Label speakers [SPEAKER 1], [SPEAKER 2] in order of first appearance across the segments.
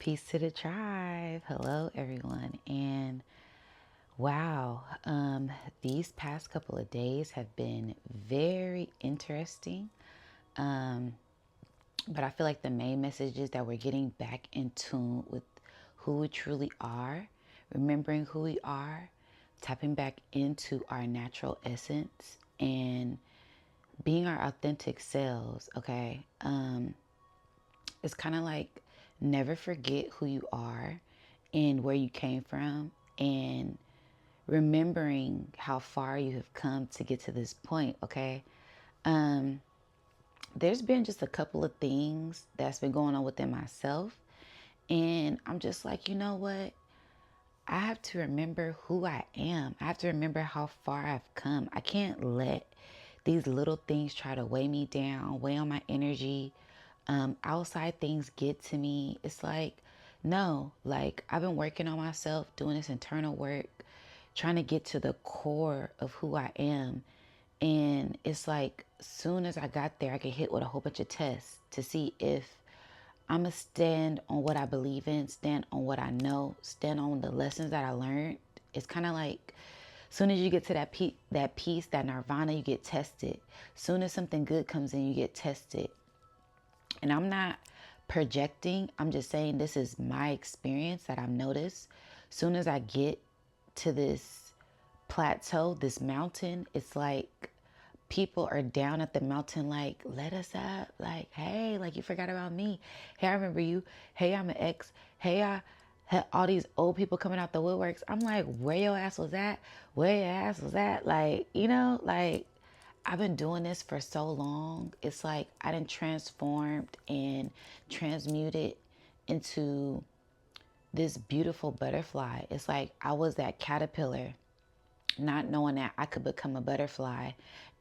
[SPEAKER 1] Peace to the tribe. Hello, everyone. And wow, these past couple of days have been very interesting. Um, but I feel like the main message is that we're getting back in tune with who we truly are, remembering who we are, tapping back into our natural essence, and being our authentic selves. Okay. It's kind of like never forget who you are and where you came from, and remembering how far you have come to get to this point. Okay. um there's been just a couple of things that's been going on within myself, and I'm just like, you know what, I have to remember who I am. I have to remember how far I've come. I can't let these little things try to weigh me down, weigh on my energy. Outside things get to me. It's like, no, like I've been working on myself, doing this internal work, trying to get to the core of who I am. And it's like, soon as I got there, I get hit with a whole bunch of tests to see if I'm going to stand on what I believe in, stand on what I know, stand on the lessons that I learned. It's kind of like, soon as you get to that peace, that nirvana, you get tested. Soon as something good comes in, you get tested. And I'm not projecting. I'm just saying this is my experience that I've noticed. Soon as I get to this plateau, this mountain, it's like people are down at the mountain like, let us up. Like, hey, like you forgot about me. Hey, I remember you. Hey, I'm an ex. Hey, I had all these old people coming out the woodworks. I'm like, where your ass was at? Where your ass was at? Like, like I've been doing this for so long. It's like I done transformed and transmuted into this beautiful butterfly. It's like I was that caterpillar, not knowing that I could become a butterfly.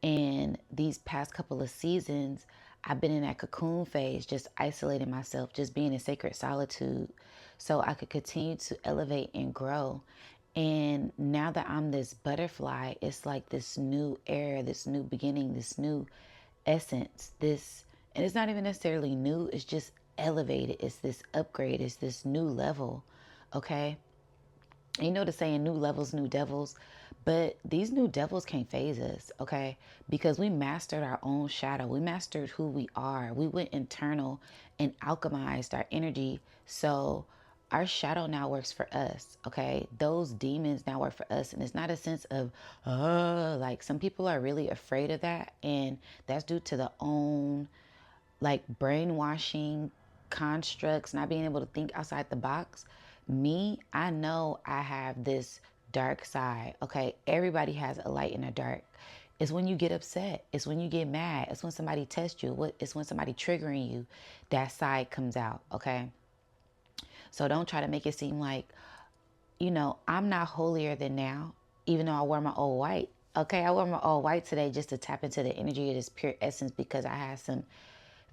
[SPEAKER 1] And these past couple of seasons, I've been in that cocoon phase, just isolating myself, just being in sacred solitude so I could continue to elevate and grow. And now that I'm this butterfly, it's like this new era, this new beginning, this new essence, and it's not even necessarily new, it's just elevated. It's this upgrade, it's this new level. Okay. And you know the saying, new levels, new devils. But these new devils can't phase us, okay? Because we mastered our own shadow. We mastered who we are. We went internal and alchemized our energy. So our shadow now works for us, okay? Those demons now work for us. And it's not a sense of, like some people are really afraid of that. And that's due to the own like brainwashing constructs, not being able to think outside the box. Me, I know I have this dark side. Okay. Everybody has a light and a dark. It's when you get upset. It's when you get mad. It's when somebody tests you. It's when somebody triggering you. That side comes out. Okay. So don't try to make it seem like, I'm not holier than now, even though I wear my old white. Okay, I wore my old white today just to tap into the energy of this pure essence because I had some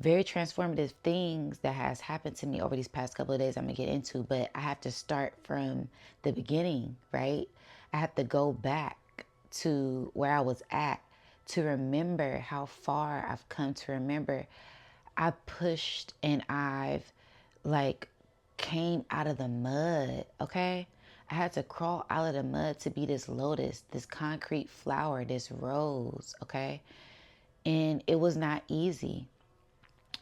[SPEAKER 1] very transformative things that has happened to me over these past couple of days I'm gonna get into, but I have to start from the beginning, right? I have to go back to where I was at to remember how far I've come, to remember I pushed and I've like came out of the mud, okay? I had to crawl out of the mud to be this lotus, this concrete flower, this rose, okay? And it was not easy.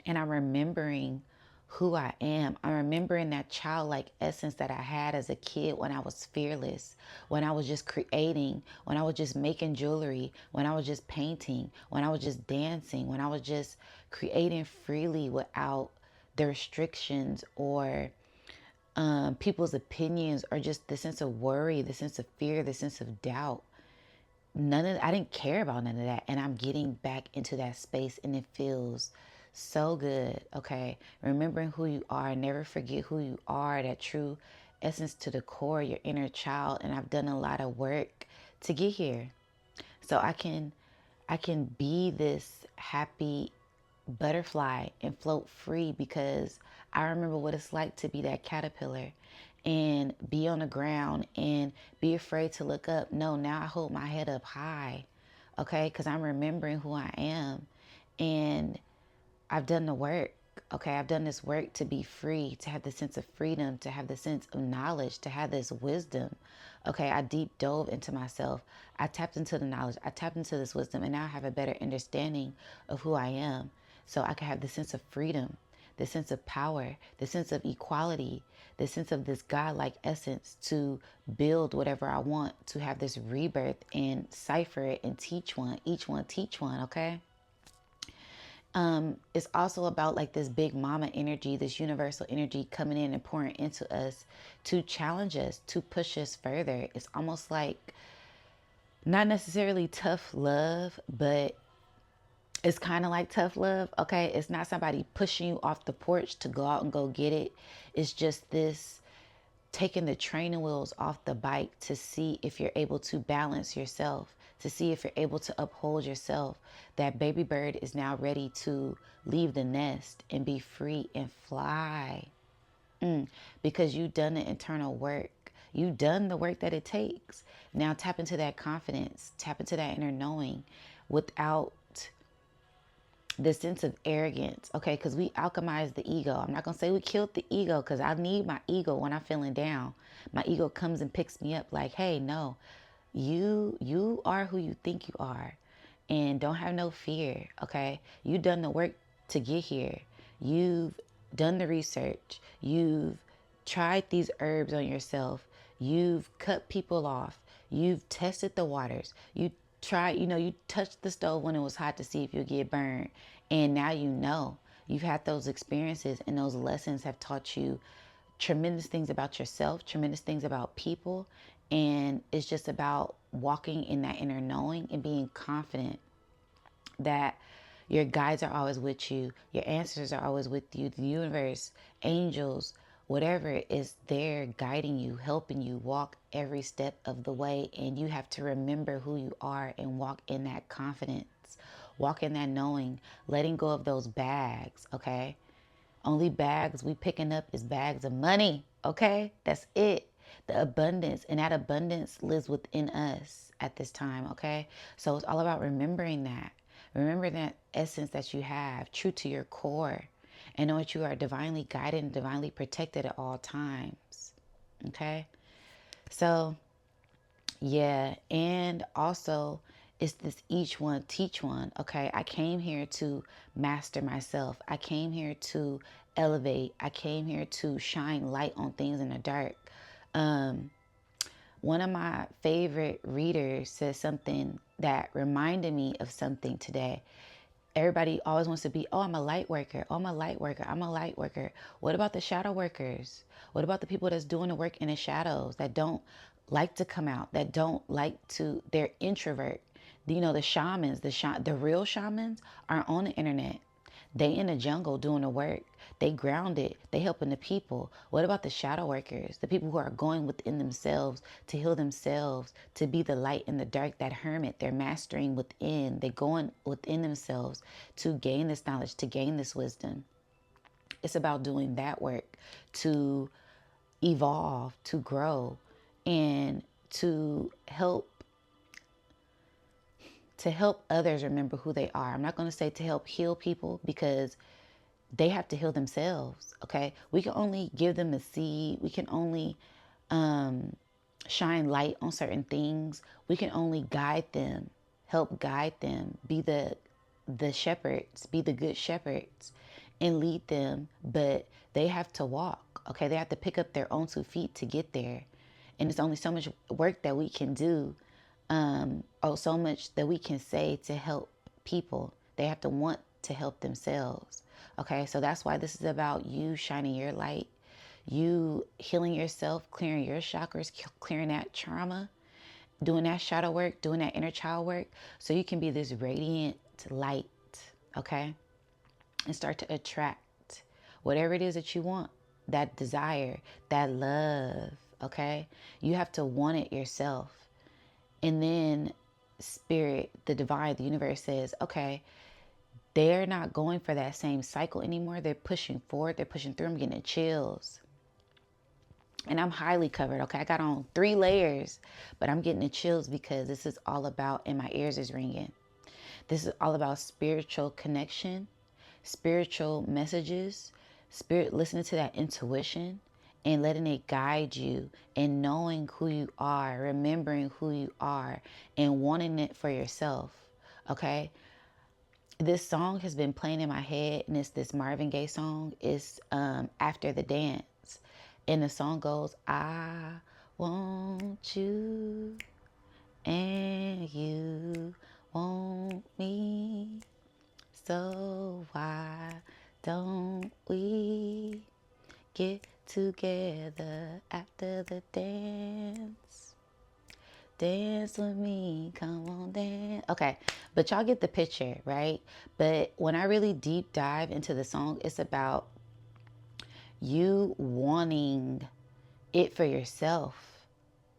[SPEAKER 1] And I'm remembering who I am. I'm remembering that childlike essence that I had as a kid when I was fearless, when I was just creating, when I was just making jewelry, when I was just painting, when I was just dancing, when I was just creating freely without the restrictions or people's opinions, or just the sense of worry, the sense of fear, the sense of doubt. I didn't care about none of that. And I'm getting back into that space and it feels so good. Okay. Remembering who you are. Never forget who you are, that true essence to the core, your inner child. And I've done a lot of work to get here. So I can be this happy butterfly and float free because I remember what it's like to be that caterpillar and be on the ground and be afraid to look up. No, now I hold my head up high, okay? Because I'm remembering who I am and I've done the work, Okay, I've done this work to be free, to have the sense of freedom, to have the sense of knowledge, to have this wisdom. Okay, I deep dove into myself. I tapped into the knowledge. I tapped into this wisdom, and now I have a better understanding of who I am. So I can have the sense of freedom, the sense of power, the sense of equality, the sense of this God-like essence to build whatever I want, to have this rebirth and cipher it and teach one, each one teach one, okay? It's also about like this big mama energy, this universal energy coming in and pouring into us to challenge us, to push us further. It's almost like not necessarily tough love, but it's kind of like tough love. Okay. It's not somebody pushing you off the porch to go out and go get it. It's just this taking the training wheels off the bike to see if you're able to balance yourself, to see if you're able to uphold yourself. That baby bird is now ready to leave the nest and be free and fly. Because you've done the internal work. You've done the work that it takes. Now tap into that confidence, tap into that inner knowing without the sense of arrogance, okay? Because we alchemize the ego. I'm not going to say we killed the ego because I need my ego when I'm feeling down. My ego comes and picks me up like, hey, no, you are who you think you are. And don't have no fear, okay? You've done the work to get here. You've done the research. You've tried these herbs on yourself. You've cut people off. You've tested the waters. You tried, you touched the stove when it was hot to see if you'll get burned. And now you know. You've had those experiences, and those lessons have taught you tremendous things about yourself, tremendous things about people. And it's just about walking in that inner knowing and being confident that your guides are always with you, your answers are always with you, the universe, angels, whatever is there guiding you, helping you walk every step of the way. And you have to remember who you are and walk in that confidence, walk in that knowing, letting go of those bags, okay? Only bags we picking up is bags of money, okay? That's it. The abundance, and that abundance lives within us at this time, okay? So it's all about remembering that. Remember that essence that you have, true to your core, and know that you are divinely guided and divinely protected at all times, okay? So, yeah, and also it's this each one teach one, okay? I came here to master myself. I came here to elevate. I came here to shine light on things in the dark. One of my favorite readers said something that reminded me of something today. Everybody always wants to be, oh, I'm a light worker. Oh, I'm a light worker. I'm a light worker. What about the shadow workers? What about the people that's doing the work in the shadows that don't like to come out, that don't like to, they're introvert. The shamans, the real shamans are on the internet. They in the jungle doing the work. They grounded. They helping the people. What about the shadow workers? The people who are going within themselves to heal themselves, to be the light in the dark, that hermit. They're mastering within. They're going within themselves to gain this knowledge, to gain this wisdom. It's about doing that work to evolve, to grow, and to help others remember who they are. I'm not going to say to help heal people because they have to heal themselves, okay? We can only give them a seed. We can only shine light on certain things. We can only guide them, help guide them, be the shepherds, be the good shepherds and lead them, but they have to walk, okay? They have to pick up their own 2 feet to get there. And it's only so much work that we can do, so much that we can say to help people. They have to want to help themselves. Okay, so that's why this is about you shining your light, you healing yourself, clearing your chakras, clearing that trauma, doing that shadow work, doing that inner child work, so you can be this radiant light, okay? And start to attract whatever it is that you want, that desire, that love, okay? You have to want it yourself. And then spirit, the divine, the universe says, okay, they're not going for that same cycle anymore. They're pushing forward. They're pushing through. I'm getting the chills. And I'm highly covered, okay? I got on 3 layers, but I'm getting the chills because this is all about, and my ears is ringing. This is all about spiritual connection, spiritual messages, listening to that intuition and letting it guide you, and knowing who you are, remembering who you are, and wanting it for yourself. Okay? This song has been playing in my head, and it's this Marvin Gaye song. It's After the Dance. And the song goes, I want you and you want me. So why don't we get together after the dance? Dance with me, come on, dance. Okay, but y'all get the picture, right? But when I really deep dive into the song, it's about you wanting it for yourself,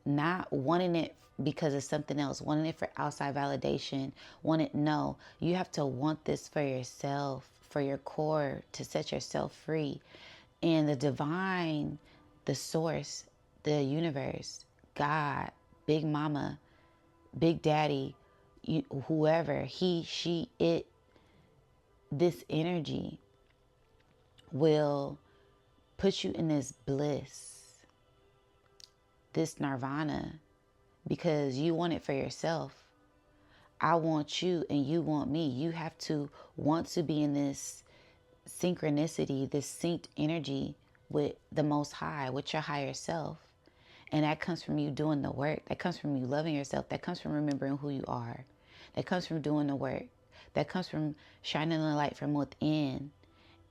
[SPEAKER 1] not wanting it because of something else, wanting it for outside validation. No, you have to want this for yourself, for your core, to set yourself free. And the divine, the source, the universe, God, Big Mama, Big Daddy, whoever, he, she, it, this energy will put you in this bliss, this nirvana, because you want it for yourself. I want you and you want me. You have to want to be in this synchronicity, this synced energy with the Most High, with your higher self. And that comes from you doing the work. That comes from you loving yourself. That comes from remembering who you are. That comes from doing the work. That comes from shining the light from within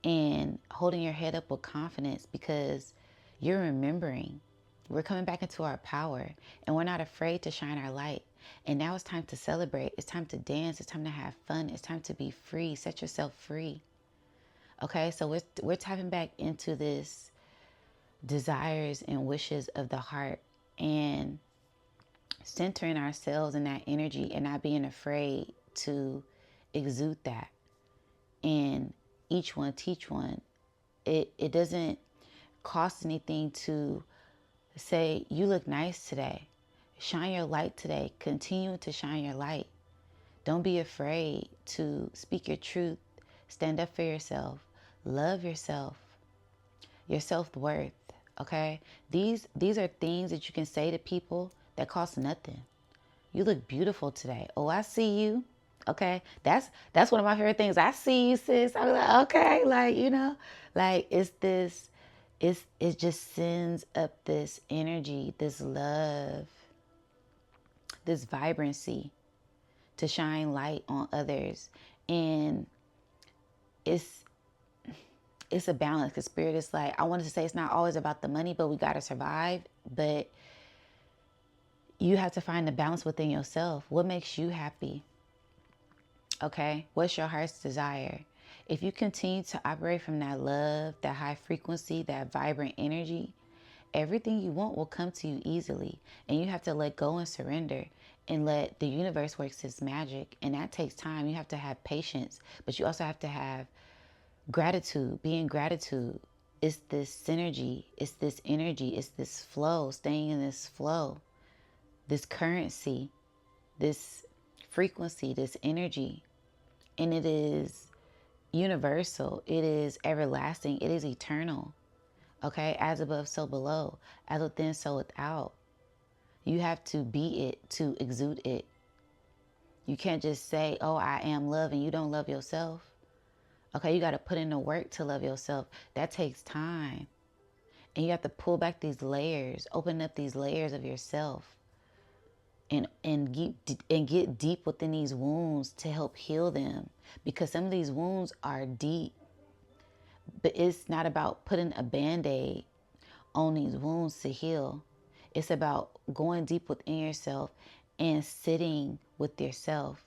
[SPEAKER 1] and holding your head up with confidence, because you're remembering. We're coming back into our power, and we're not afraid to shine our light. And now it's time to celebrate. It's time to dance. It's time to have fun. It's time to be free. Set yourself free. Okay, so we're tapping back into this desires and wishes of the heart, and centering ourselves in that energy, and not being afraid to exude that. And each one teach one. It doesn't cost anything to say, you look nice today. Shine your light today. Continue to shine your light. Don't be afraid to speak your truth. Stand up for yourself. Love yourself. Your self-worth. Okay? These are things that you can say to people that cost nothing. You look beautiful today. Oh, I see you. Okay? That's one of my favorite things. I see you, sis. I'm like, okay, like, like it just sends up this energy, this love, this vibrancy to shine light on others. And it's a balance, because spirit is like, I wanted to say it's not always about the money, but we got to survive. But you have to find the balance within yourself. What makes you happy? Okay? What's your heart's desire? If you continue to operate from that love, that high frequency, that vibrant energy, everything you want will come to you easily. And you have to let go and surrender and let the universe work its magic. And that takes time. You have to have patience, but you also have to have gratitude. Be in gratitude. It's this synergy. It's this energy. It's this flow, staying in this flow, this currency, this frequency, this energy. And it is universal. It is everlasting. It is eternal. Okay? As above, so below. As within, so without. You have to be it to exude it. You can't just say, oh, I am love, and you don't love yourself. Okay? You got to put in the work to love yourself. That takes time. And you have to pull back these layers, open up these layers of yourself. And get deep within these wounds to help heal them, because some of these wounds are deep. But it's not about putting a band-aid on these wounds to heal. It's about going deep within yourself and sitting with yourself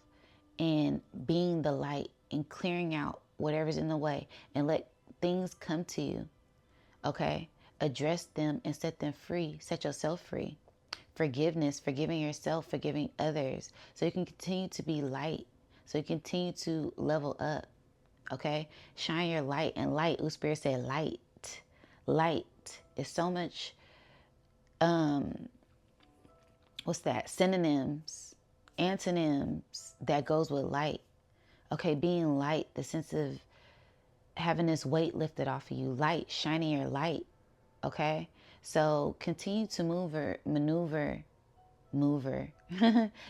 [SPEAKER 1] and being the light and clearing out whatever's in the way, and let things come to you. Okay? Address them and set them free. Set yourself free. Forgiveness, forgiving yourself, forgiving others, so you can continue to be light, so you continue to level up. Okay? Shine your light. And light, Spirit said light. Light is so much, what's that? Synonyms, antonyms that goes with light. Okay? Being light, the sense of having this weight lifted off of you, light, shining your light. Okay? So continue to mover.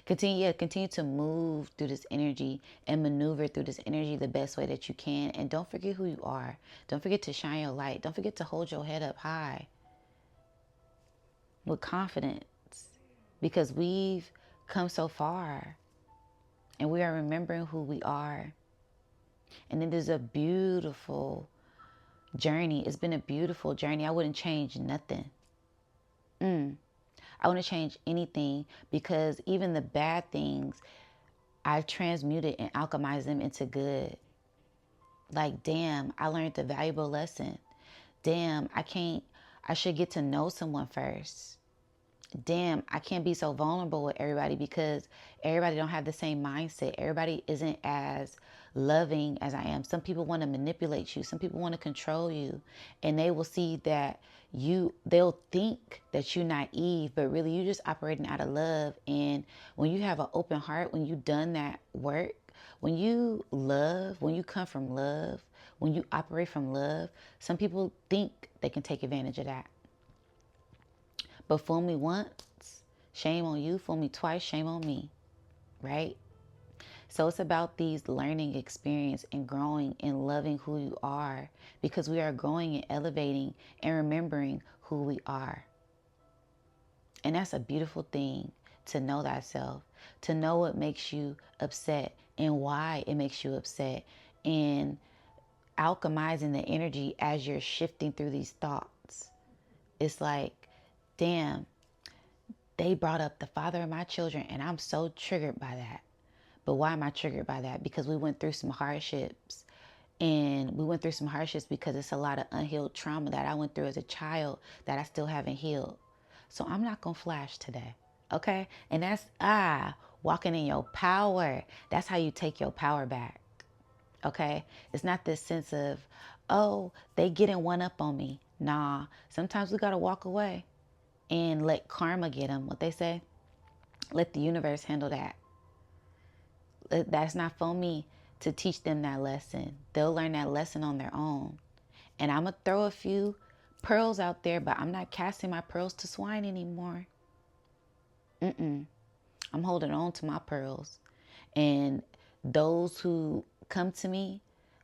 [SPEAKER 1] Continue to move through this energy and maneuver through this energy the best way that you can. And don't forget who you are. Don't forget to shine your light. Don't forget to hold your head up high with confidence, because we've come so far and we are remembering who we are. And it is a beautiful journey. It's been a beautiful journey. I wouldn't change nothing. I wouldn't change anything, because even the bad things, I've transmuted and alchemized them into good. Like, damn, I learned a valuable lesson. Damn, I should get to know someone first. Damn, I can't be so vulnerable with everybody, because everybody don't have the same mindset. Everybody isn't as loving as I am. Some people want to manipulate you. Some people want to control you, and they will see that they'll think that you're naive, but really you just operating out of love. And when you have an open heart, when you've done that work, when you love, when you come from love, when you operate from love, some people think they can take advantage of that. But fool me once, shame on you. Fool me twice, shame on me, right? So it's about these learning experience and growing and loving who you are, because we are growing and elevating and remembering who we are. And that's a beautiful thing, to know thyself, to know what makes you upset and why it makes you upset, and alchemizing the energy as you're shifting through these thoughts. It's like, damn, they brought up the father of my children, and I'm so triggered by that. But why am I triggered by that? Because we went through some hardships. And we went through some hardships because it's a lot of unhealed trauma that I went through as a child that I still haven't healed. So I'm not going to flash today. Okay? And that's walking in your power. That's how you take your power back. Okay? It's not this sense of, oh, they getting one up on me. Nah, sometimes we got to walk away and let karma get them. What they say? Let the universe handle that. That's not for me to teach them that lesson. They'll learn that lesson on their own. And I'm going to throw a few pearls out there, but I'm not casting my pearls to swine anymore. I'm holding on to my pearls. And those who come to me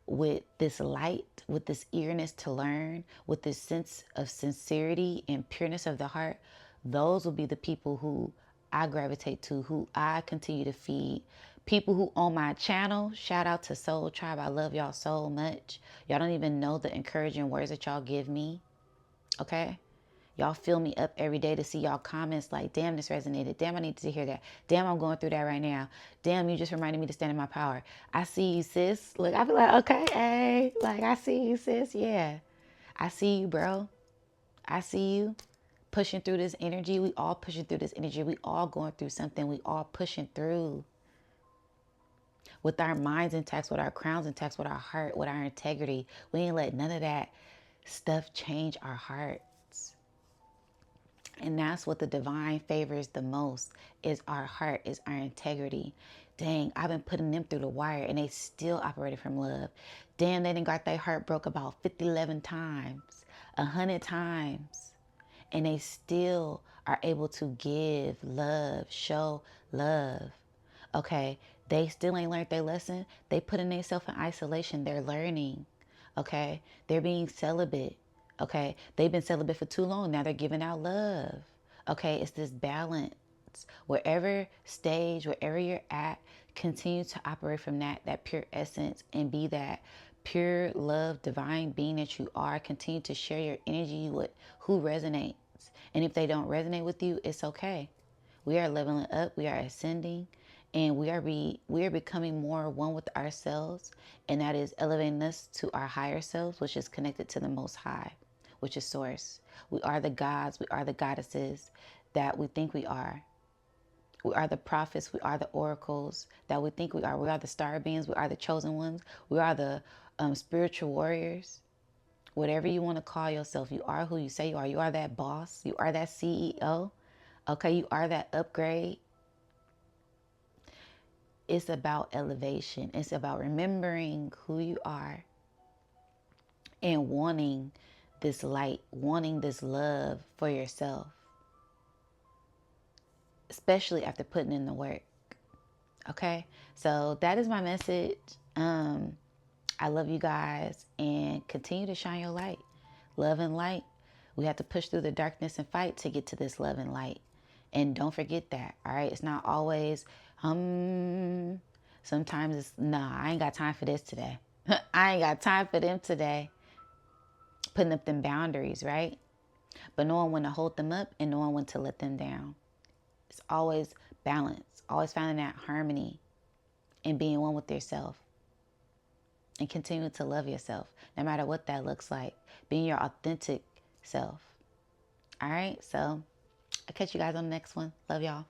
[SPEAKER 1] with this light, with this eagerness to learn, with this sense of sincerity and pureness of the heart, those will be the people who I gravitate to, who I continue to feed. People who on my channel, shout out to Soul Tribe. I love y'all so much. Y'all don't even know the encouraging words that y'all give me. Okay? Y'all fill me up every day to see y'all comments like, damn, this resonated. Damn, I need to hear that. Damn, I'm going through that right now. Damn, you just reminded me to stand in my power. I see you, sis. Look, I feel like, okay, hey. Like, I see you, sis. Yeah. I see you, bro. I see you pushing through this energy. We all pushing through this energy. We all going through something. We all pushing through. With our minds intact, with our crowns intact, with our heart, with our integrity. We ain't let none of that stuff change our hearts. And that's what the divine favors the most, is our heart, is our integrity. Dang, I've been putting them through the wire and they still operated from love. Damn, they done got their heart broke about 50, 11 times, 100 times. And they still are able to give love, show love. Okay, they still ain't learned their lesson. They putting themselves in isolation. They're learning. Okay, they're being celibate. Okay, they've been celibate for too long. Now they're giving out love. Okay, it's this balance. Wherever stage, wherever you're at, continue to operate from that pure essence and be that pure love, divine being that you are. Continue to share your energy with who resonates. And if they don't resonate with you, it's okay. We are leveling up. We are ascending. And we are becoming more one with ourselves. And that is elevating us to our higher selves, which is connected to the Most High, which is Source. We are the gods. We are the goddesses that we think we are. We are the prophets. We are the oracles that we think we are. We are the star beings. We are the chosen ones. We are the spiritual warriors. Whatever you want to call yourself, you are who you say you are. You are that boss. You are that CEO. Okay, you are that upgrade. It's about elevation. It's about remembering who you are and wanting this light, wanting this love for yourself, especially after putting in the work. Okay, so that is my message. I love you guys, and continue to shine your light. Love and light. We have to push through the darkness and fight to get to this love and light. And don't forget that, all right? It's not always, sometimes it's, nah, I ain't got time for this today. I ain't got time for them today. Putting up them boundaries, right? But knowing when to hold them up and knowing when to let them down. It's always balance, always finding that harmony and being one with yourself. And continue to love yourself, no matter what that looks like. Being your authentic self. All right, so I'll catch you guys on the next one. Love y'all.